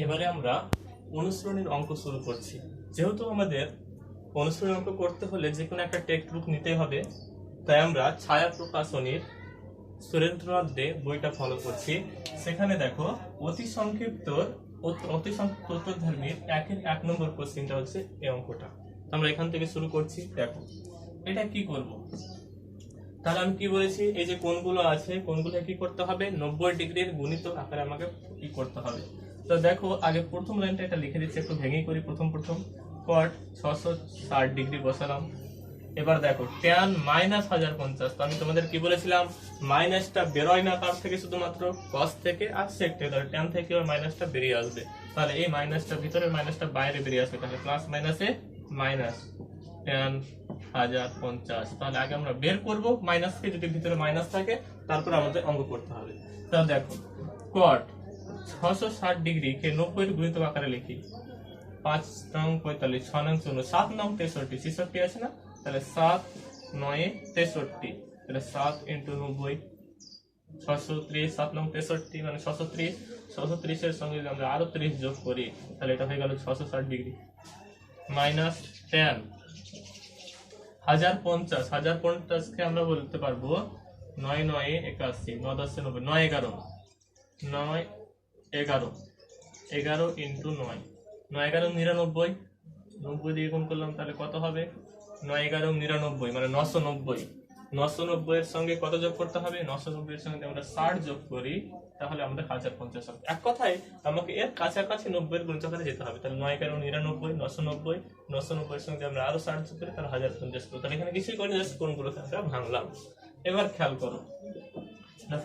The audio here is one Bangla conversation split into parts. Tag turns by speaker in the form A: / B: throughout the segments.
A: এবারে আমরা অনুসরণের অঙ্ক শুরু করছি। যেহেতু আমাদের অনুসরণের অঙ্ক করতে হলে যে কোনো একটা টেক্সট বুক নিতে হবে, তাই আমরা ছায়া প্রকাশনীর সুরেন্দ্রনাথ দে বইটা ফলো করছি। সেখানে দেখো অতি সংক্ষিপ্ত উত্তরধর্মীর 1 কোশ্চেনটা হচ্ছে এই অঙ্কটা। আমরা এখান থেকে শুরু করছি। দেখো এটা কি করব, তাহলে আমি কি বলেছি, এই যে কোণগুলো আছে কোণগুলো কি করতে হবে, 90 ডিগ্রির গুণিত আকারে আমাকে কি করতে হবে। তো দেখো আগে প্রথম লাইনটা এটা লিখে দিচ্ছি, একটু ভেঙে করি। প্রথম কট 660 ডিগ্রি বসালাম। এবার দেখো ট্যান মাইনাস 1050। তো আমি তোমাদের কি বলেছিলাম, মাইনাসটা বেরোয় না তার থেকে, শুধুমাত্র কস থেকে আর সেক থেকে, তাহলে ট্যান থেকে ওর মাইনাসটা বেরিয়ে আসবে। তাহলে এই মাইনাসটা ভিতরে, মাইনাসটা বাইরে বেরিয়ে আসবে, তাহলে প্লাস মাইনাসে মাইনাস ট্যান 1050। তাহলে আগে আমরা বের করব মাইনাস থেকে, যদি ভিতরে মাইনাস থাকে তারপর আমাদের অঙ্ক করতে হবে। তাহলে দেখো কট 660 ডিগ্রি কে 90 এর গুণিত আকারে লিখি। 5 নং 45, 6 নং 54, 7 নং 63, 66 আছে না, তাহলে 7 9 63, তাহলে 7 ইন্টু 90 630, 7 নং 63 মানে 630, 630 এর সঙ্গে যদি আমরা আরো 30 যোগ করি তাহলে এটা হয়ে গেল 660 ডিগ্রি মাইনাস ট্যান 1050। 1050 কে আমরা বলতে পারবো 9 9 81, 9 10 90, 9 11, 9 11, 11 ইন্টু 9, 9 11 99, 90 দিয়ে গুণ করলাম তাহলে কত হবে, 9 11 99 মানে 990। 990 এর সঙ্গে কত যোগ করতে হবে, 990 এর সঙ্গে আমরা 60 যোগ করি তাহলে আমাদের 1050 হবে। এক কথায় আমাকে এর কাছাকাছি 90 এর গুণিতকারে যেতে হবে। তাহলে 9 11 99, 990, 990 এর সঙ্গে আমরা আরো 60 যোগ করি তাহলে 1050 হবে। তাহলে এখানে কিছুই করি, জাস্ট কোণগুলোকে আমরা ভাঙলাম। এবার খেয়াল করো,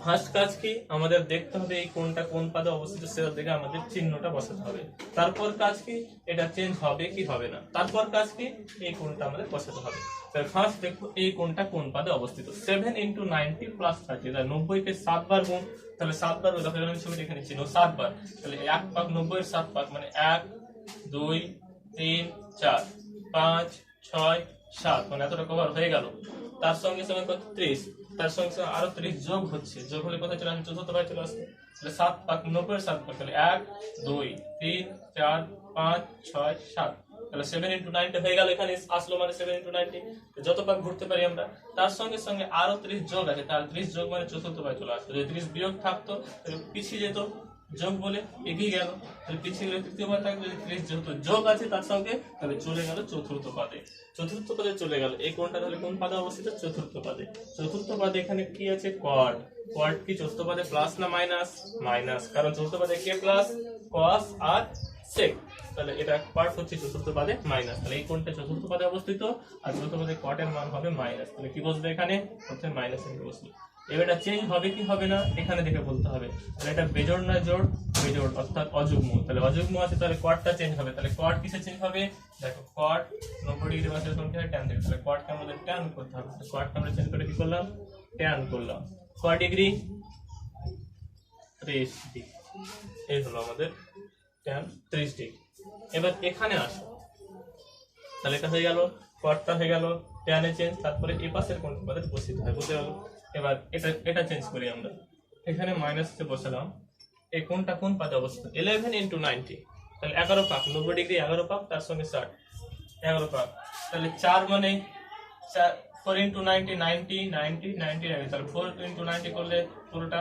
A: ফার্স্ট কাজ কি, আমাদের দেখতে হবে এই কোণটা কোন পাদে অবস্থিত, সেটার দিকে আমাদের চিহ্নটা বসাতে হবে। তারপর কাজ কি, এটা চেঞ্জ হবে কি হবে না। তারপর কাজ কি, এই কোণটা আমাদের বসাতে হবে। তাহলে ফার্স্ট দেখো এই কোণটা কোন পাদে অবস্থিত। 7 ইন্টু 90 প্লাস 30, তাহলে 90 কে 7 বার গুণ, তাহলে 7 বার দেখো আমি ছবিটা এখানে ছিল 7 বার, তাহলে 1 ভাগ 90 এর 7 ভাগ মানে 1 2 3 4 5 6 7, মানে এতটা কভার হয়ে গেল। তার সঙ্গে সঙ্গে কত 30, তার সঙ্গে সঙ্গে আরো 30 যোগ হচ্ছে, যোগ হলে কোথায় চলে আসবে, চতুর্থ ভাগে চলে আসবে। তাহলে 7 ভাগ 90 এর 7 ভাগ, তাহলে 1 2 3 4 5 6 7, তাহলে 7 ইন্টু 90 হয়ে গেল। এখানে আসলো মানে 7 ইন্টু 90, যত ভাগ ঘুরতে পারি আমরা। তার সঙ্গে সঙ্গে আরো 30 যোগ আছে, তার 30 যোগ মানে চতুর্থ ভাগে চলে আসতো। যদি 30 বিয়োগ থাকতো তাহলে পিছিয়ে যেত, যোগ বলে এগিয়ে গেল, তাহলে পিছিয়ে গেলে তৃতীয় পাদে থাকবে। যদি 30 যেহেতু যোগ আছে তার সঙ্গে, তাহলে চলে গেল চতুর্থ পাদে। চতুর্থ পাদে চলে গেল, এই কোণটা তাহলে কোন পাদে অবস্থিত, চতুর্থ পাদে। চতুর্থ পাদে এখানে কি আছে, কট। কট কি চতুর্থ পাদে প্লাস না মাইনাস, মাইনাস, কারণ চতুর্থ পাদে কে প্লাস, কস আর সেক, তাহলে এটা কট হচ্ছে চতুর্থ পাদে মাইনাস। তাহলে এই কোণটা চতুর্থ পাদে অবস্থিত আর চতুর্থ পাদে কটের মান হবে মাইনাস, তাহলে কি বসবে এখানে, হচ্ছে মাইনাস এর বসবে। এবার এটা চেঞ্জ হবে কি হবে না এখানে দেখে বলতে হবে। তাহলে এটা বেজোড় না জোড়, বেজোড় অর্থাৎ অযুগ্ম, তাহলে অযুগ্ম আছে, তাহলে কটটা চেঞ্জ হবে। তাহলে কট কিসে চেঞ্জ হবে, দেখো কট 90 ডিগ্রি মাসের সংখ্যা ট্যান ডিগ্রি, তাহলে কটকে আমাদের ট্যান করতে হবে। কটকে আমরা চেঞ্জ করে কি করলাম, ট্যান করলাম। কয় ডিগ্রি, 30 ডিগ্রি, এই হলো আমাদের ট্যান 30 ডিগ্রি। এবার এখানে আসো, তাহলে এটা হয়ে গেল, কটটা হয়ে গেল, ট্যানে চেঞ্জ, তারপরে এই পাশের কোন পদে বসিতে হয়, বুঝতে গেল। এবার এটা চেঞ্জ করি আমরা, এখানে মাইনাস বসালাম। এই কোনটা কোন পাদে অবস্থিত, 11 ইন্টু 90, তাহলে 11 পাক, 90 ডিগ্রি 11 পাক, তার সঙ্গে 60 11 পাক, তাহলে 4 মানে 4 ইন্টু 90 90 90 90, তাহলে 4 ইন্টু 90 করলে পুরোটা,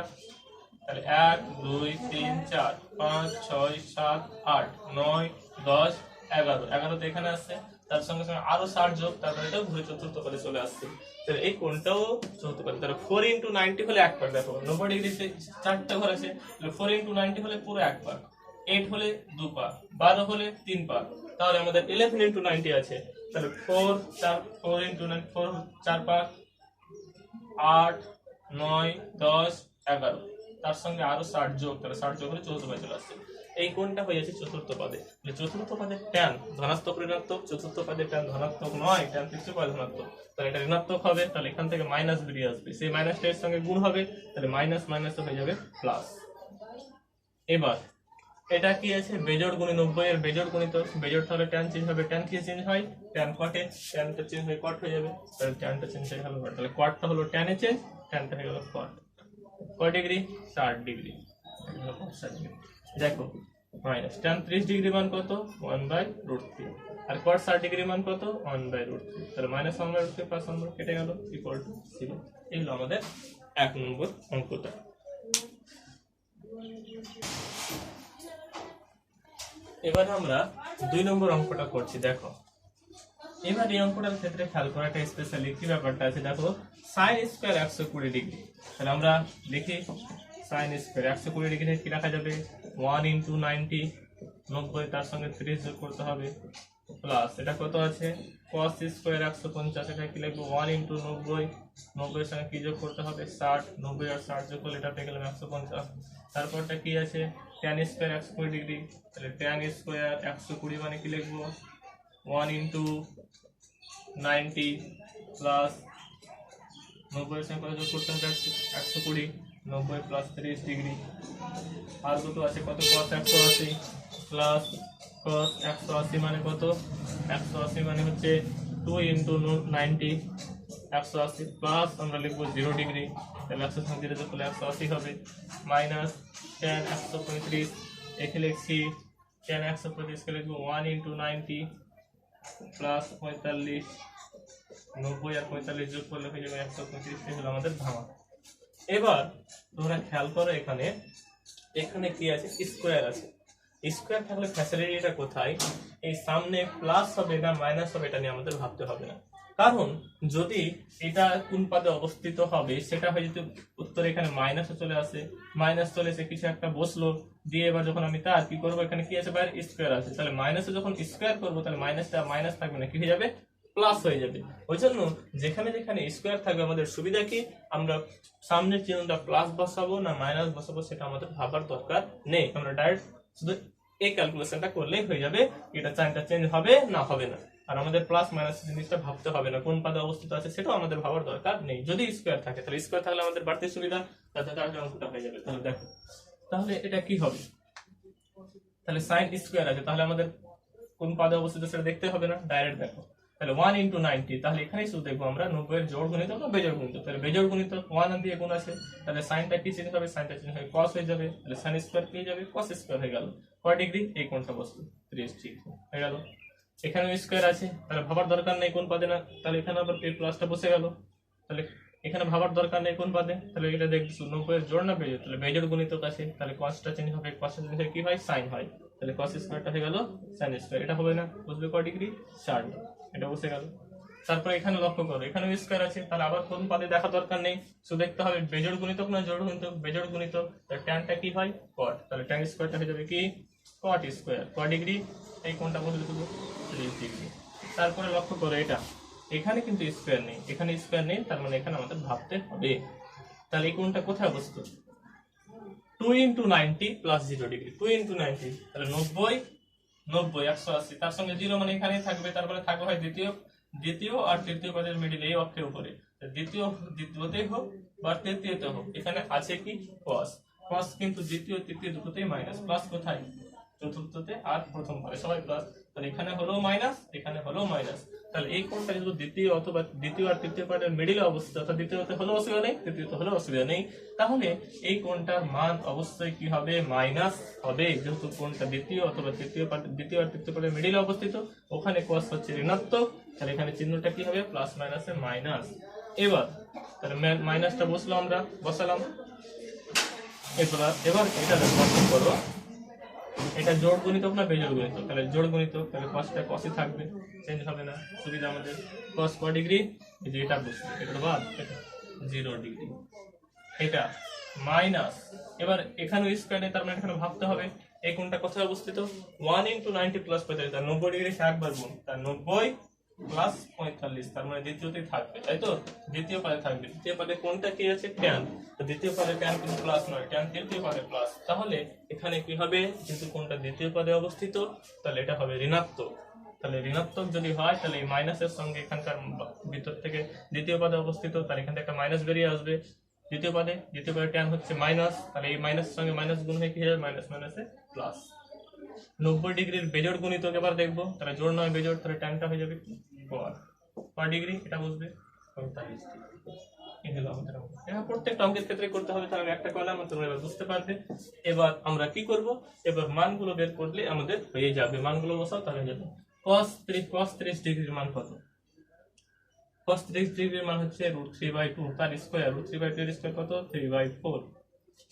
A: তাহলে 1 2 3 4 5 6 7 8 9 10 11, 11 তো এখানে আসছে, তার সঙ্গে সঙ্গে আরো 60 যোগ, তারপরে এটা ঘুরে চতুর্থ পদে চলে আসছে। তাহলে এই কোণটাও চতুর্থ পদে, তাহলে 4 ইন্টু 90 হলে 1 পাক, দেখো 90 ডিগ্রিতে 4টা ঘর আছে, তাহলে 4 ইন্টু 90 হলে পুরো 1 পাক, 8 হলে 2 পাক, 12 হলে 3 পাক, তাহলে আমাদের 11 ইন্টু 90 আছে। তাহলে 4 ইন্টু 90 4 4 পাক, 8 9 10 11, তার সঙ্গে আরো 60 যোগ, তাহলে 60 যোগ হলে চতুর্থ পদে চলে আসছে। এই কোণটা হয়ে যাচ্ছে চতুর্থ পদে। চতুর্থ পদের ট্যান ধনাত্মক ঋণাত্মক, চতুর্থ পদের ট্যান ধনাত্মক নয়, ট্যান তৃতীয় পদে ধনাত্মক, তাহলে এটা ঋণাত্মক হবে, তাহলে এখান থেকে মাইনাস বেরিয়ে আসবে, সেই মাইনাসটা এর সঙ্গে গুণ হবে, তাহলে মাইনাস মাইনাস হয়ে যাবে প্লাস। এবার এটা কি আছে, বেজোড় গুণে 90 এর বেজোড় গুণিত, বেজোড় তাহলে ট্যান চেঞ্জ হবে, ট্যান কি চেঞ্জ হয়, ট্যান কটে, ট্যানটা চেঞ্জ হয়ে কট হয়ে যাবে, তাহলে ট্যানটা চেঞ্জ হয়ে গেল কট, তাহলে কটটা হলো ট্যানে চেঞ্জ, ট্যানটা হয়ে গেল কট। কয় ডিগ্রি, 60 ডিগ্রি। দেখো মাইনাস tan 30° মান কত 1/√3 আর cot 60° মান কত 1/√3 তাহলে -1/√3 প্লাস 1 কেটে গেল ইকুয়াল টু 0। এই হলো আমাদের 1 নম্বর অঙ্কটা। এবারে আমরা 2 নম্বর অঙ্কটা করছি। দেখো এবার এই অঙ্কটার ক্ষেত্রে খেয়াল করা একটা স্পেশালি কি ব্যাপারটা আছে, দেখো sin স্কয়ার 120°। তাহলে আমরা লিখি sin স্কয়ার 120° কি রাখা যাবে 1 * 90 90 তার সঙ্গে 30 যোগ করতে হবে প্লাস এটা কত আছে cos স্কয়ার 150 এটা কি লিখবো 1 * 90 90 এর সঙ্গে কি যোগ করতে হবে 60 90 আর 60 যোগ করলে এটা পেয়ে গেলাম 150। তারপরটা কি আছে tan স্কয়ার 120°। তাহলে tan স্কয়ার 120 মানে কি লিখবো 1 * 90 প্লাস 90 এর সঙ্গে কত যোগ করতে হবে 120 90 প্লাস 30°। আর কত আছে কত cos 180 প্লাস cos 180 মানে কত 180 মানে হচ্ছে 2 * 90 180 প্লাস আমরা লিখবো 0°। তাহলে 100 সঙ্গে 0 যোগ করলে 180 হবে মাইনাস tan 135 এখানে লিখছি tan 135 কে লিখবো 1 * 90 প্লাস 45 90 আর 45 যোগ করলে হয়ে যাবে 135। হলো আমাদের ধামা। এবার তোমরা খেয়াল করো এখানে এখানে কি আছে স্কয়ার আছে, স্কয়ার থাকলে ফ্যাসিলিটিটা কোথায় এই সামনে প্লাস হবে না মাইনাস হবে এটা নিয়ে আমাদের ভাবতে হবে না, কারণ যদি এটা কোন পদে অবস্থিত হবে সেটা হয় যদি উত্তর এখানে মাইনাসে চলে আসে মাইনাস চলে এসে কিছু একটা বসলো দিয়ে এবার যখন আমি তার কি করবো এখানে কি আছে বাইরে স্কয়ার আছে তাহলে মাইনাসে যখন স্কয়ার করবো তাহলে মাইনাসটা মাইনাস থাকবে না কি হয়ে যাবে প্লাস হয়ে যাবে। ওই জন্য যেখানে যেখানে স্কয়ার থাকবে আমাদের সুবিধা কি আমরা সামনের চিহ্নটা প্লাস বসাবো না মাইনাস বসাবো সেটা আমাদের ভাবার দরকার নেই, আমরা ডাইরেক্ট শুধু এই ক্যালকুলেশনটা করলেই হয়ে যাবে এটা সাইনটা চেঞ্জ হবে না হবে না। আর আমাদের প্লাস মাইনাস জিনিসটা ভাবতে হবে না, কোন পদে অবস্থিত আছে সেটাও আমাদের ভাবার দরকার নেই। যদি স্কয়ার থাকে তাহলে স্কয়ার থাকলে আমাদের বাড়তি সুবিধা তাতে তার অঙ্কটা হয়ে যাবে। তাহলে দেখো তাহলে এটা কি হবে তাহলে সাইন স্কয়ার আছে তাহলে আমাদের কোন পদে অবস্থিত সেটা দেখতে হবে না, ডাইরেক্ট দেখো তাহলে 1 * 90 তাহলে এখানেই শুধু দেখবো আমরা 90 এর জোড় গুণিতক না বেজোড় গুণিতক, তাহলে বেজোড় গুণিতক 1 দিয়ে গুণ আছে তাহলে সাইনটা কি চেঞ্জ হবে সাইনটা চেঞ্জ হবে cos হয়ে যাবে তাহলে sin স্কয়ার পেয়ে যাবে cos স্কয়ার হয়ে গেল কয় ডিগ্রি এই কোণটা বসলো 30 ডিগ্রি হয়ে গেল। এখানে স্কয়ার আছে তাহলে ভাবার দরকার নেই কোন পদে না, তাহলে এখানে আবার এই প্লাসটা বসে গেল তাহলে এখানে ভাবার দরকার নেই কোন পদে, তাহলে এটা দেখছো 90 এর জোড় না বেজোড় তাহলে বেজোড় গুণিতক আছে তাহলে cosটা চেঞ্জ হবে cos চেঞ্জ হয়ে কি হয় sin হয় তাহলে cos স্কয়ারটা হয়ে গেল sin স্কয়ার। এটা হবে না বুঝবে কয় ডিগ্রি 60 এটা বসে গেল। তারপর এখানে লক্ষ্য করো এখানে স্কয়ার আছে তাহলে আবার কোন পদে দেখা দরকার নেই শুধু দেখতে হবে বেজোড় গুণিতক না জোড় গুণিতক বেজোড় গুণিতক তাহলে ট্যানটা কি হয় cot তাহলে tan স্কয়ারটা হয়ে যাবে কি cot স্কয়ার কয় ডিগ্রি এই কোণটা বসে দেবো 30 ডিগ্রি। তারপরে লক্ষ্য করো এটা এখানে কিন্তু স্কয়ার নেই এখানে স্কয়ার নেই তার মানে এখানে আমাদের ভাবতে হবে তাহলে এই কোণটা কোথায় অবস্থিত 2 * 90 প্লাস 0 ডিগ্রি 2 * 90 তাহলে 90 90 180 তার সঙ্গে 0 মানে এখানেই থাকবে তারপরে থাকবে হয় দ্বিতীয় আর তৃতীয় পদের মিডল এই অক্ষের উপরে দ্বিতীয়তে হোক বা তৃতীয়তে হোক এখানে আছে কি cos cos কিন্তু দ্বিতীয় তৃতীয় দুটোতেই মাইনাস প্লাস কোথায় চতুর্থতে আর প্রথম পদে সবাই প্লাস তাহলে এখানে হলো মাইনাস এখানে হলো মাইনাস তাহলে এই কোণটা যদি দ্বিতীয় অথবা দ্বিতীয় আর তৃতীয় পদের মিডলে অবস্থিত অর্থাৎ দ্বিতীয়তে হলো অসুবিধা নেই তৃতীয়তে হলো অসুবিধা নেই তাহলে এই কোণটার মান অবশ্যই কি হবে মাইনাস হবে যেহেতু কোণটা দ্বিতীয় অথবা দ্বিতীয় আর তৃতীয় পদের মিডলে অবস্থিত ওখানে cos হচ্ছে ঋণাত্মক তাহলে এখানে চিহ্নটা কি হবে প্লাস মাইনাসে মাইনাস। এবার তাহলে মাইনাসটা বসালাম এবার এটা লক্ষ্য করো এটা জোড় গুণিতক না বেজোড় গুণিতক তাহলে জোড় গুণিতক তাহলে cosটা cosই থাকবে চেঞ্জ হবে না সুবিধা আমাদের cos কয় ডিগ্রি এই যে এটা বসবে এটা বাদ এটা 0 ডিগ্রি এটা মাইনাস এবার এখানে স্কয়ার নেই তার মানে এখানে ভাবতে হবে এই কোণটা কোথায় অবস্থিত 1 * 90 প্লাস 45 তার 90 ডিগ্রি একবার গুণ তার 90 প্লাস 45 তার মানে দ্বিতীয়তেই থাকবে তাই তো দ্বিতীয় পদে থাকবে দ্বিতীয় পদে কোনটা কি আছে tan তো দ্বিতীয় পদে tan কিন্তু প্লাস নয় tan তৃতীয় পদে প্লাস তাহলে এখানে কি হবে কিন্তু কোনটা দ্বিতীয় পদে অবস্থিত তাহলে এটা হবে ঋণাত্মক তাহলে ঋণাত্মক যদি হয় তাহলে এই মাইনাসের সঙ্গে এখানকার ভিতর থেকে দ্বিতীয় পদে অবস্থিত তার এখান থেকে একটা মাইনাস বেরিয়ে আসবে দ্বিতীয় পদে tan হচ্ছে মাইনাস তাহলে এই মাইনাসের সঙ্গে মাইনাস গুণ হয়ে কি হবে মাইনাস মাইনাসে প্লাস 90 ডিগ্রির বেজোড় গুণিতক এবার দেখবো তাহলে জোড় নয় বেজোড় তাহলে tanটা হয়ে যাবে cot কয় ডিগ্রি এটা বুঝবে 45 ডিগ্রি এই হলো আমাদের অঙ্ক। এটা প্রত্যেকটা অঙ্কের ক্ষেত্রে করতে হবে, তাহলে একটা কলাম তোমরা এবার বুঝতে পারবে। এবার আমরা কি করব, এবার মানগুলো বের করলে আমাদের হয়ে যাবে। মানগুলো বসাও তাহলে হয়ে যাবে। cos 30 ডিগ্রির মান কত? cos 30 ডিগ্রির মান হচ্ছে √3/2 তার স্কয়ার। √3/2 এর স্কয়ার কত? 3/4।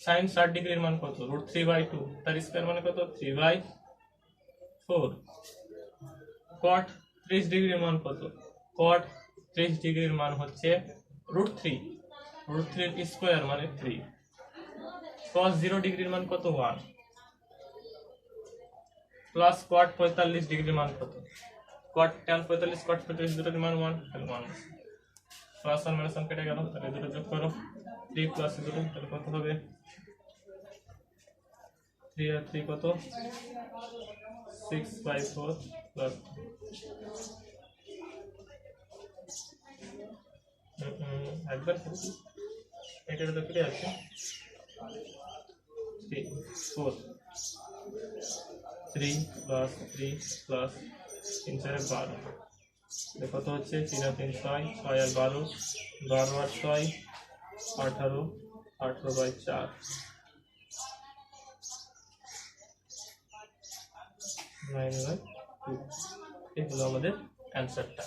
A: sin 60 ডিগ্রির মান কত? √3/2 তার স্কয়ার মানে কত? 3/4। cot 30 ডিগ্রির মান কত? cot 30 ডিগ্রির মান হচ্ছে √3। √3 এর স্কয়ার মানে 3। cos 0 ডিগ্রির মান কত? 1 প্লাস cot 45 ডিগ্রির মান কত? cot tan 45 cot 45 দুটোর মান 1, তাহলে 1 প্লাস 1 মাইনাস 1 কেটে গেল, তাহলে দুটো যোগ করো 3 প্লাস 2 তাহলে কত হবে? 3 আর 3 কত? 6/4 প্লাস একবার এটার তো কেটে আছে 3 4 3 প্লাস 3 প্লাস 3 4 12 কত হচ্ছে? 3 আর 3 6, 6 আর 12, 12 আর 6 18, 18/4 9/2। এই হলো আমাদের অ্যান্সারটা।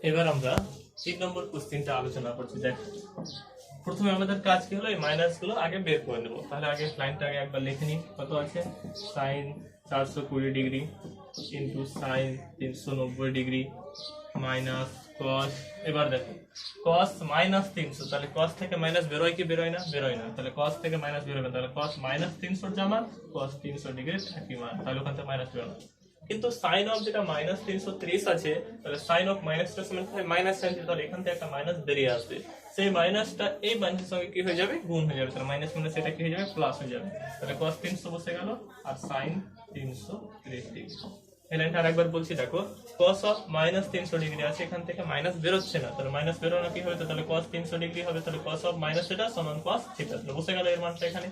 A: এবার আমরা 3 নম্বর কোশ্চেনটা আলোচনা করছি। দেখ, প্রথমে আমাদের কাজ কি হলো, এই মাইনাস গুলো আগে বের করে নেব। তাহলে আগে লাইনটা আগে একবার লিখে নিই। কত আছে? sin 420 degree into sin 390 degree minus cos। এবার দেখো cos মাইনাস 300, তাহলে cos থেকে মাইনাস বেরোয় কি বেরোয় না? বেরোয় না, তাহলে cos থেকে মাইনাস বেরোবে, তাহলে cos মাইনাস 300 জামা cos 300 ডিগ্রি একই মান, তাহলে ওখান থেকে মাইনাস বেরোবে। কিন্তু sin অফ যেটা মাইনাস 330 আছে, তাহলে sin অফ মাইনাসটা সমান মাইনাস সাইন, তাহলে এখান থেকে একটা মাইনাস বেরিয়ে আসবে। সেই মাইনাসটা এই মাইনাসের সঙ্গে কি হয়ে যাবে? গুণ হয়ে যাবে, তাহলে মাইনাস মাইনাস এটা কি হয়ে যাবে? প্লাস হয়ে যাবে। তাহলে cos 300 বসে গেল আর sin 330 ডিগ্রি। এই লাইনটা আরেকবার বলছি, দেখো cos অফ মাইনাস 300 ডিগ্রি আছে, এখান থেকে মাইনাস বেরোচ্ছে না, তাহলে মাইনাস বেরোনো কি হবে? তাহলে cos 300 ডিগ্রি হবে, তাহলে cos অফ মাইনাস থিটা সমান cos থিটা, তাহলে বসে গেল এর মানটা এখানে।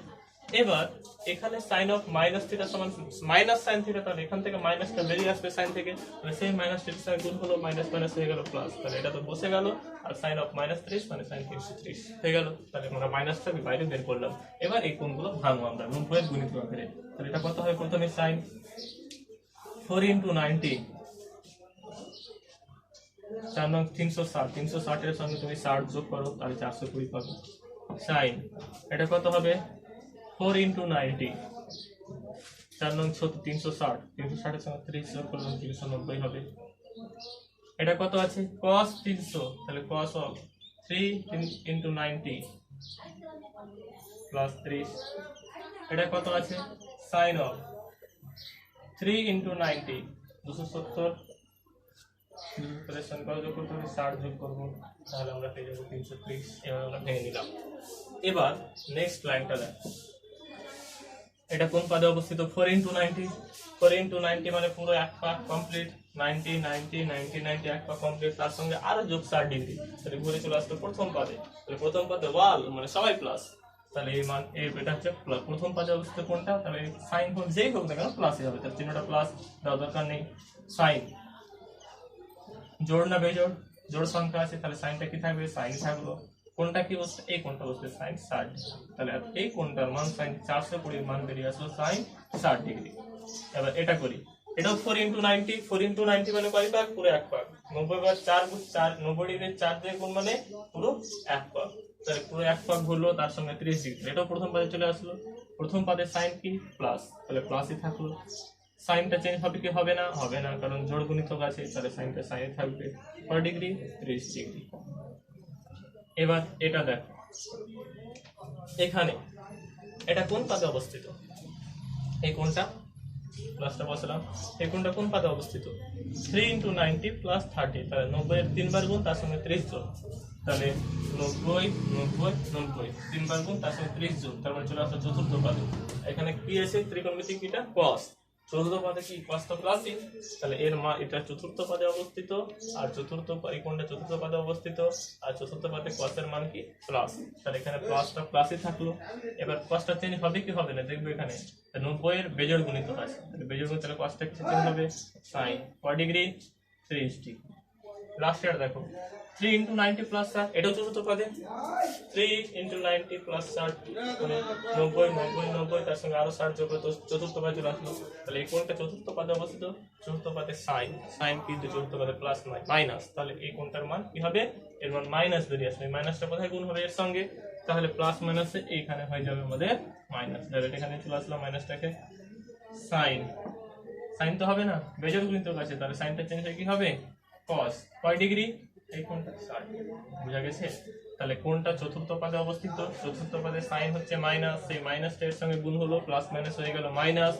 A: এবার এখানে sin অফ মাইনাস থিটা সমান মাইনাস sin থিটা, তাহলে এখান থেকে মাইনাসটা বেরিয়ে আসবে sin থেকে, তাহলে সেই মাইনাস থিটার সঙ্গে গুণ হলো, মাইনাস মাইনাস হয়ে গেল প্লাস, তাহলে এটা তো বসে গেল। আর sin অফ মাইনাস 30 মানে sin 330 হয়ে গেল, তাহলে আমরা মাইনাসটা বাইরে বের করলাম। এবার এই কোণগুলো ভাঙবো আমরা 90 এর গুণিত আকারে। তাহলে এটা কত হয়? প্রথমে sin 4 × 90, 4 নং 360, 360 এর সঙ্গে তুমি 60 যোগ করো, তাহলে 420 পাবে। sin এটা কত হবে? 4 × 90, 4 নং 360, 360 এর সঙ্গে 30 যোগ করলে 390 হবে। এটা কত আছে? cos 300, তাহলে cos অফ 3 × 90 প্লাস 30। এটা কত আছে? sin অফ 3 × 90 270, তাহলে sin কত যোগ করতে হবে? 60 যোগ করব, তাহলে আমরা পেয়ে যাবো 330। এবার আমরা ভেঙে নিলাম। এবার নেক্সট লাইনটা দেখ, এটা কোন পদে অবস্থিত? 4 × 90, 4 × 90 মানে পুরো এক পাক কমপ্লিট, 90 90 90 90 এক পাক কমপ্লিট, তার সঙ্গে আরো যোগ 60 ডিগ্রি, তাহলে ঘুরে চলে আসলো প্রথম পদে। তাহলে প্রথম পদে ওয়াল মানে সবাই প্লাস, তাহলে এই মান এটা হচ্ছে প্রথম পদে অবস্থিত কোনটা? তাহলে সাইন হোক যেই হোক না কেন প্লাসই হবে, তার চিহ্নটা প্লাস দেওয়ার দরকার নেই। সাইন জোড় না বেজোড়? জোড় সংখ্যা আছে, তাহলে সাইনটা কি থাকবে? সাইন থাকলো। কোনটা কি বসবে? এই কোনটা বসবে sin 60, তাহলে এই কোনটার মান sin 420 এর মান বেরিয়ে আসলো sin 60 ডিগ্রি। এবার এটা করি, এটাও 4 × 90, 4 × 90 মানে কয় ভাগ? পুরো এক ভাগ। 90 বার 4 90 ডিগ্রি 4 দিয়ে গুণ মানে পুরো এক ভাগ, তাহলে পুরো এক ভাগ হলো, তার সঙ্গে 30 ডিগ্রি। এটাও প্রথম পদে চলে আসলো, প্রথম পদে sin কি প্লাস, তাহলে প্লাসই থাকলো। সাইনটা চেঞ্জ হবে কি হবে না? হবে না, কারণ জোড় গুণিতক আছে, তাহলে সাইনটা সাইনে থাকবে। কত ডিগ্রি? 30 ডিগ্রি। এবার এটা দেখো, এখানে এটা কোন পদে অবস্থিত? এই কোনটা প্লাসটা বসালাম, এই কোনটা কোন পদে অবস্থিত? 3 × 90 প্লাস 30, তাহলে 90 এর 3 বার গুণ, তার সঙ্গে 30 যোগ, তাহলে 90 90 90 3 বার গুণ, তার সঙ্গে 30 যোগ, তারপরে চলে আসলো চতুর্থ পদে। এখানে কি আছে? ত্রিকোণমিতিক এটা cos, চতুর্থ পদে কি cos তো প্লাসই, তাহলে এর মান এটা চতুর্থ পদে অবস্থিত, আর এই কোণটা চতুর্থ পদে অবস্থিত, আর চতুর্থ পদে cos এর মান কি প্লাস, তাহলে এখানে প্লাসটা প্লাসই থাকলো। এবার cosটা চেঞ্জ হবে কি হবে না দেখবে, এখানে 90 এর বেজোড় গুণিত আছে, তাহলে বেজোড় গুণিত তাহলে cosটা কি চেঞ্জ হবে sin কয় ডিগ্রি 30 ডিগ্রি। লাস্ট ইয়ার দেখো 3 into 90 plus 60, এটাও চতুর্থ পদে 3 into 90 plus 60 মানে 90 90 90 তার সঙ্গে আরো 60 যোগ করে চতুর্থ পদে চলে আসলো। তাহলে এই কোণটা চতুর্থ পদে অবস্থিত, চতুর্থ পদে sin কিন্তু চতুর্থ পদে প্লাস নয় মাইনাস, তাহলে এই কোণটার মান কি হবে, এর মান মাইনাস বেরিয়ে আসবে। মাইনাসটা কোথায় গুণ হবে এর সঙ্গে, তাহলে প্লাস মাইনাসে এইখানে হয়ে যাবে আমাদের মাইনাস, ডাইরেক্ট এখানে চলে আসলো মাইনাসটাকে sin তো হবে না বেজোড় গুণিত আছে, তাহলে সাইনটা চেঞ্জ হয়ে কি হবে cos কয় ডিগ্রি, এই কোণটা 60, বুঝা গেছে। তাহলে কোণটা চতুর্থ পদে অবস্থিত, চতুর্থ পদে sin হচ্ছে মাইনাস, সেই মাইনাসটা এর সঙ্গে গুণ হলো প্লাস মাইনাস হয়ে গেল মাইনাস,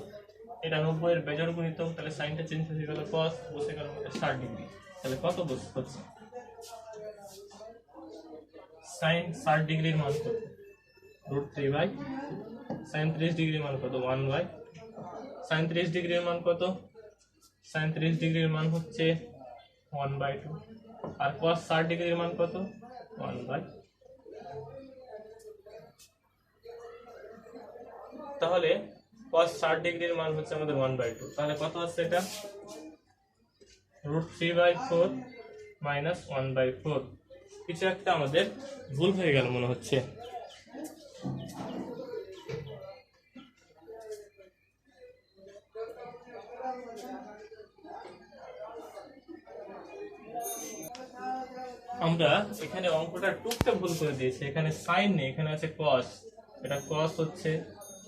A: এটা 90 এর বেজোড় গুণিত, তাহলে সাইনটা চেঞ্জ হয়ে গেল cos, বসে গেল 60 ডিগ্রি। তাহলে কত হচ্ছে sin 60 ডিগ্রির মান কত, √3/, sin 30 ডিগ্রির মান কত 1/, sin 30 ডিগ্রির মান কত, sin 30 ডিগ্রির মান হচ্ছে 1/2, আর cos 60 ডিগ্রির মান কত 1/, তাহলে cos 60 ডিগ্রির মান হচ্ছে আমাদের 1/2, তাহলে কত আসছে এটা √3/4 মাইনাস 1/4। কিছু একটা আমাদের ভুল হয়ে গেল মনে হচ্ছে, আমরা এখানে অঙ্কটা টুকটা ভুল করে দিয়েছি, এখানে sin নেই, এখানে আছে cos, এটা cos হচ্ছে,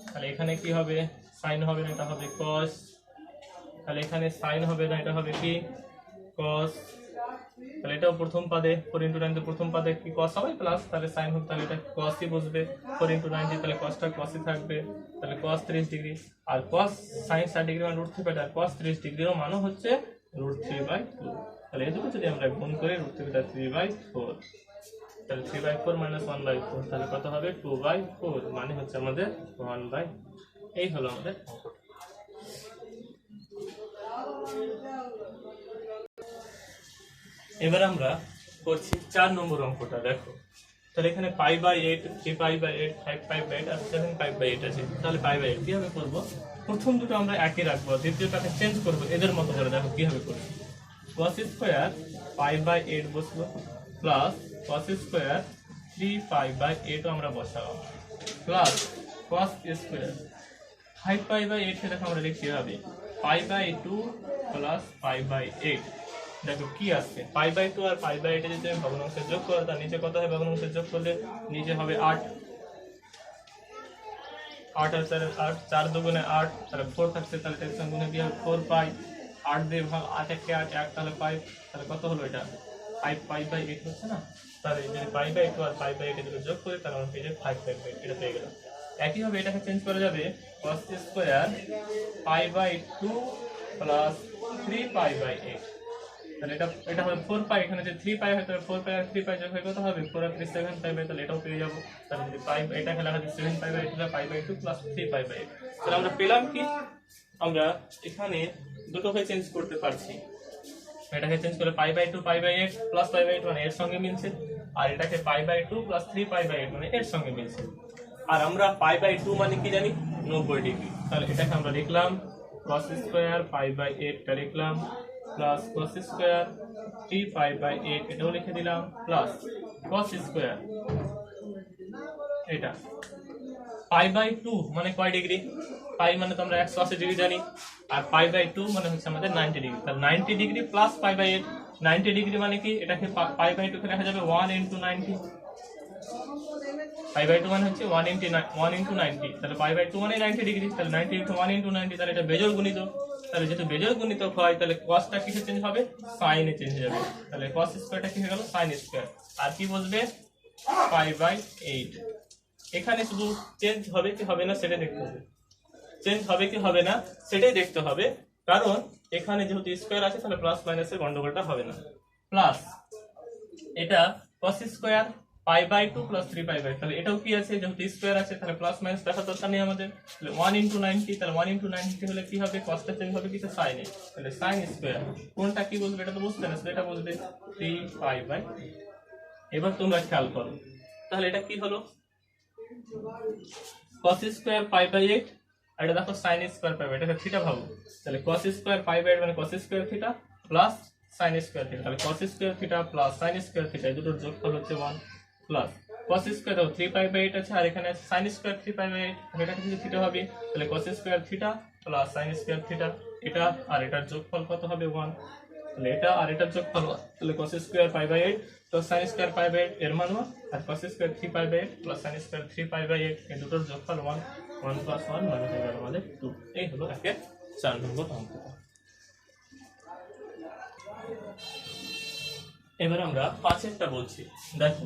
A: তাহলে এখানে কি হবে sin হবে না, এটা হবে cos, তাহলে এখানে sin হবে না, এটা হবে কি cos, তাহলে এটাও প্রথম পদে 4 into 9 প্রথম পদে কি cos হবে প্লাস, তাহলে sin হবে, তাহলে এটা cos ই বসবে 4 into 90, তাহলে cosটা cos ই থাকবে, তাহলে cos 30 ডিগ্রি, আর cos sin 60 ডিগ্রি মানে √3/2, আর cos 30 ডিগ্রির মানও হচ্ছে √3/2, তাহলে এই দুটো যদি আমরা গুণ করি √3/4, তাহলে 3/4 মাইনাস 1/4, তাহলে কত হবে 2/4, মানে হচ্ছে আমাদের 1/, এই হলো আমাদের অঙ্কটা। এবার আমরা করছি 4 নম্বর অঙ্কটা, দেখো তাহলে এখানে π/8, 3π/8, 5π/8 আর 7π/8 আছে, তাহলে π/8 কিভাবে করবো, প্রথম দুটো আমরা একই রাখবো, দ্বিতীয়টাকে চেঞ্জ করবো এদের মতো করে, দেখো কিভাবে করবো, cos স্কয়ার π/8 বসলো প্লাস cos স্কয়ার 3π/8 আমরা বসালাম প্লাস cos স্কয়ার 5π/8 কে দেখো আমরা লিখতে হবে π/2 প্লাস π/8, দেখো কি আসছে π/2 আর π/8 এর যদি ভগ্নাংশে যোগ করো তার নিচে কত হয়, ভগ্নাংশে যোগ করলে নিচে হবে 8, 8 আর 8, 4 দুগুণে 8, তাহলে 4 থাকছে, তাহলে এর সঙ্গে গুণে দিয়ে হবে 4π, 8 দিয়ে ভাগ 8 একে 8, 1 তাহলে 5, তাহলে কত হলো এটা 5π/8 হচ্ছে না, তাহলে যদি π/2 আর π/8 এর যোগ করি তাহলে আমরা পেয়ে যাবে 5π/8, এটা পেয়ে গেলাম। একইভাবে এটাকে চেঞ্জ করা যাবে cos স্কয়ার π/2 প্লাস 3π/8, তাহলে এটা হবে 4π, এখানে যে 3π হয় তাহলে 4π আর 3π যোগ হয়ে কত হবে 4 আর 3 7π, তাহলে এটাও পেয়ে যাবো, তাহলে যদি এটা খেলা হয় 7π/8 π/2 প্লাস 3π/8, তাহলে আমরা পেলাম কি, আমরা এখানে দুটোকে চেঞ্জ করতে পারছি, এটাকে চেঞ্জ করে π/2 π/8 প্লাস π/8 মানে এর সঙ্গে মিলছে, আর এটাকে π/2 প্লাস 3π/8 মানে এর সঙ্গে মিলছে, আর আমরা π/2 মানে কি জানি 90 ডিগ্রি, তাহলে এটাকে আমরা লিখলাম cos স্কয়ার π/8 টা লিখলাম প্লাস cos স্কয়ার 3π/8 এটাও লিখে দিলাম প্লাস cos স্কয়ার এটা π/2 মানে কয় ডিগ্রি, পাই মানে তো আমরা 180 ডিগ্রি জানি, আর π/2 মানে হচ্ছে আমাদের 90 ডিগ্রি, তাহলে 90 ডিগ্রি প্লাস π/8, 90 ডিগ্রি মানে কি, এটাকে π/2 কে লেখা যাবে 1 into 90, π/2 মানে হচ্ছে 1 into 90, তাহলে π/2 মানে 90 ডিগ্রি, তাহলে 90 into 1 into 90, তাহলে এটা বেজোড় গুণিত, তাহলে যেহেতু বেজোড় গুণিত হয় তাহলে cosটা কিসে চেঞ্জ হবে, sin এ চেঞ্জ হয়ে যাবে, তাহলে cos স্কয়ারটা কি হয়ে গেল sin স্কয়ার, আর কি বসবে π/8, এখানে শুধু চেঞ্জ হবে কি হবে না সেটা দেখতে হবে, চেঞ্জ হবে কি হবে না সেটাই দেখতে হবে, কারণ এখানে যেহেতু স্কয়ার আছে তাহলে প্লাস মাইনাসের গন্ডগোলটা হবে না, প্লাস এটা cos স্কয়ার π/2 প্লাস 3π/2, তাহলে এটাও কি আছে, যেহেতু স্কয়ার আছে তাহলে প্লাস মাইনাস দেখার দরকার নেই আমাদের। তাহলে 1 × 90, তাহলে 1 × 90 হলে কি হবে, কসটা চেঞ্জ হবে কিছু সাইনে, তাহলে সাইন স্কয়ার কোনটা কি বলবে এটা তো বুঝতে না, এটা বলবে 3π/2। এবার তোমরা খেয়াল করো, তাহলে এটা কি হলো, cos স্কয়ার π/8, আর এটা দেখো sin স্কয়ার π/8, এটা থিটা ভাবো, তাহলে cos স্কয়ার π/8 মানে cos square theta plus sin square theta, তাহলে cos square theta plus sin square theta এই দুটোর যোগফল হচ্ছে 1 প্লাস cos স্কয়ার 3π/8 আছে, আর এখানে আছে sin স্কয়ার 3π/8, এটা কিছু থিটা হবে, তাহলে cos square theta plus sin square theta, এটা আর এটার যোগফল কত হবে 1, তাহলে এটা আর এটার যোগফল 1, তাহলে cos square π/8 plus sin square π/8 এর মান 1, আর cos square 3π/8 plus sin square 3π/8 এই দুটোর যোগফল 1, 1 + 1 মানে হয়ে গেল আমাদের 2। এই হলো একের 4 নম্বর অঙ্কটা। এবার আমরা 5এরটা বলছি, দেখো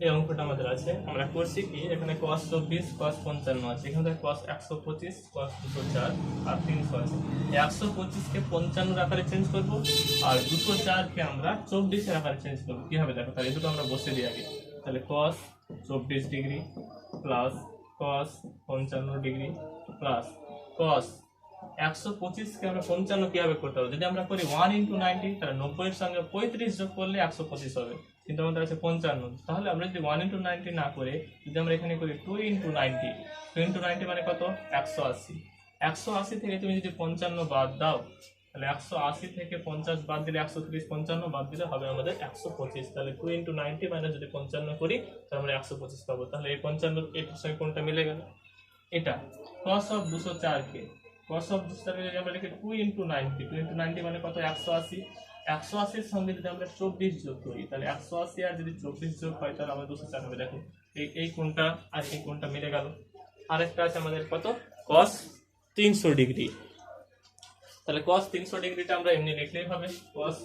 A: এই অঙ্কটা আমাদের আছে, আমরা করছি কি এখানে cos 24 cos 55 আছে, এখানে cos 125 cos 204 আর 300 আছে, এই 125 কে 55 আকারে চেঞ্জ করব, আর 204 কে আমরা 24 এর আকারে চেঞ্জ করব। কি হবে দেখো, তাহলে এই দুটো আমরা বসে দিই আগে, তাহলে cos 24 degree plus cos 55 degree plus cos 125 কে আমরা 55 কিভাবে করতে হবে, যদি আমরা করি 1 × 90, তাহলে 90 এর সঙ্গে 35 যোগ করলে 125 হবে, কিন্তু আমাদের আছে 55, তাহলে আমরা যদি 1 × 90 না করে যদি আমরা এখানে করি 2 × 90, 2 × 90 মানে কত 180, 180 থেকে তুমি যদি 55 বাদ দাও, তাহলে 180 থেকে 50 বাদ দিলে 130, 55 বাদ দিলে হবে আমাদের 125, তাহলে 2 × 90 মানে যদি 55 করি তাহলে আমরা 125 পাবো। তাহলে এই 55 এর সঙ্গে কোনটা মিলে গেল, এটা cos 204 কে cos 204 কে যদি আমরা লিখি 2 × 90, 2 × 90 মানে কত 180, 180 এর সঙ্গে যদি আমরা 24 যোগ করি, তাহলে 180 আর যদি 24 যোগ হয় তাহলে আমাদের 204 হবে। দেখো এই কোণটা আর এই কোণটা মিলে গেল। আরেকটা আছে আমাদের কত cos 300 ডিগ্রি, তাহলে cos 300 ডিগ্রিটা আমরা এমনি লিখলেই হবে, cos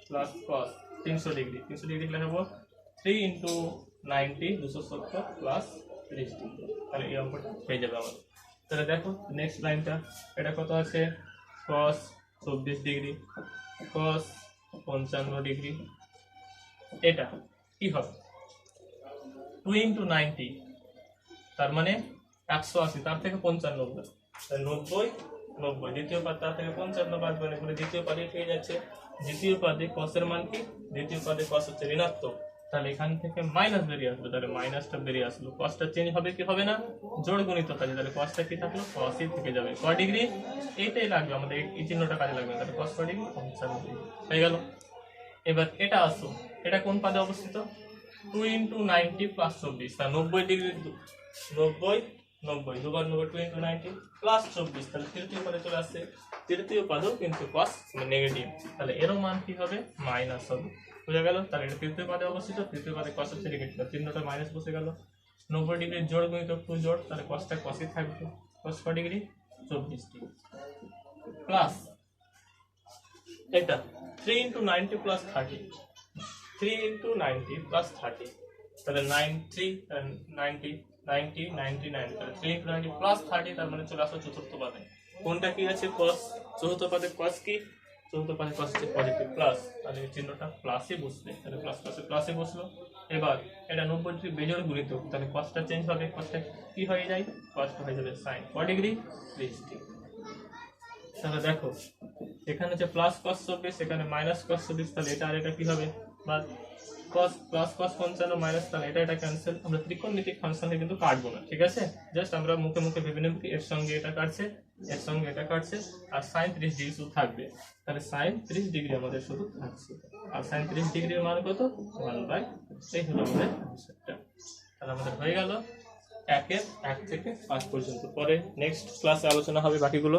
A: plus cos 300 degree, 300 degree লিখলে হবে 3 × 90 270 প্লাস 30 ডিগ্রি, তাহলে এই অঙ্কটা হয়ে যাবে আমাদের। তাহলে দেখো নেক্সট লাইনটা, এটা কত আছে cos 24 ডিগ্রি cos 55 ডিগ্রি, এটা কি হবে 2 × 90, তার মানে 180, তার থেকে 55 বাদ, তাহলে 90 90, দ্বিতীয় পাদ তার থেকে 55 বাদ মানে করে দ্বিতীয় পাদে পেয়ে যাচ্ছে, দ্বিতীয় পাদে cos এর মান কি, দ্বিতীয় পাদে cos হচ্ছে ঋণাত্মক, তাহলে এখান থেকে মাইনাস বেরিয়ে আসবে, তাহলে মাইনাসটা বেরিয়ে আসলো, cosটা চেঞ্জ হবে কি হবে না, জোড় গুণিত কাজে, তাহলে cosটা কি থাকলো cosই থেকে যাবে, ক ডিগ্রি এইটাই লাগবে আমাদের, এই চিহ্নটা কাজে লাগবে, তাহলে cos ক ডিগ্রি 55 ডিগ্রি হয়ে গেল। এবার এটা আসো, এটা কোন পাদে অবস্থিত, 2 × 90 প্লাস 24, তাহলে 90 ডিগ্রি 90 90 দুবার 90 2 × 90 প্লাস 24, তাহলে তৃতীয় পদে চলে আসছে, তৃতীয় পদেও কিন্তু cos নেগেটিভ, তাহলে এরও মান কি হবে মাইনাস হবে, বুঝা গেল। তাহলে এটা তৃতীয় পদে অবস্থিত, তৃতীয় পদে cos হচ্ছে নেগেটিভ, চিহ্নটা মাইনাস বসে গেল, 90 ডিগ্রি জোড় গুণিত 2 জোড়, তাহলে cosটা cosই থাকবে, cos ক ডিগ্রি 24 ডিগ্রি প্লাস এটা 3 × 90 প্লাস 30, 3 × 90 প্লাস 30, তাহলে 90 90 90 90 90, তাহলে 3 × 90 প্লাস 30, তার মানে চলে আসো চতুর্থ পদে, কোনটা কি আছে cos, চতুর্থ পদে cos কি, চতুর্থ পদে cos হচ্ছে পজিটিভ প্লাস, তাহলে এই চিহ্নটা প্লাসই বসবে, তাহলে প্লাস প্লাসে প্লাসই বসলো। এবার এটা 90 ডিগ্রি বেজোড় গুণিত, তাহলে cosটা চেঞ্জ হবে, cosটা কি হয়ে যায়, cosটা হয়ে যাবে sin ক ডিগ্রি 30 ডিগ্রি। তাহলে দেখো এখানে যে প্লাস cos 24, এখানে মাইনাস cos 24, তাহলে এটা আর এটা কি হবে বা cos প্লাস cos 55 মাইনাস, তাহলে এটা ক্যান্সেল, আমরা ত্রিকোণমিতিক ফাংশনে কিন্তু কাটবো না, ঠিক আছে, জাস্ট আমরা মুখে মুখে ভেবে নেব কি এর সঙ্গে এটা কাটছে, এর সঙ্গে এটা কাটছে, আর sin 30 ডিগ্রি শুধু থাকবে, তাহলে sin 30 ডিগ্রি আমাদের শুধু থাকছে, আর sin 30 ডিগ্রির মান কত 1/, এই হলো আমাদের আনসারটা। তাহলে আমাদের হয়ে গেল 1 থেকে 5 পর্যন্ত, পরে নেক্সট ক্লাসে আলোচনা হবে বাকিগুলো।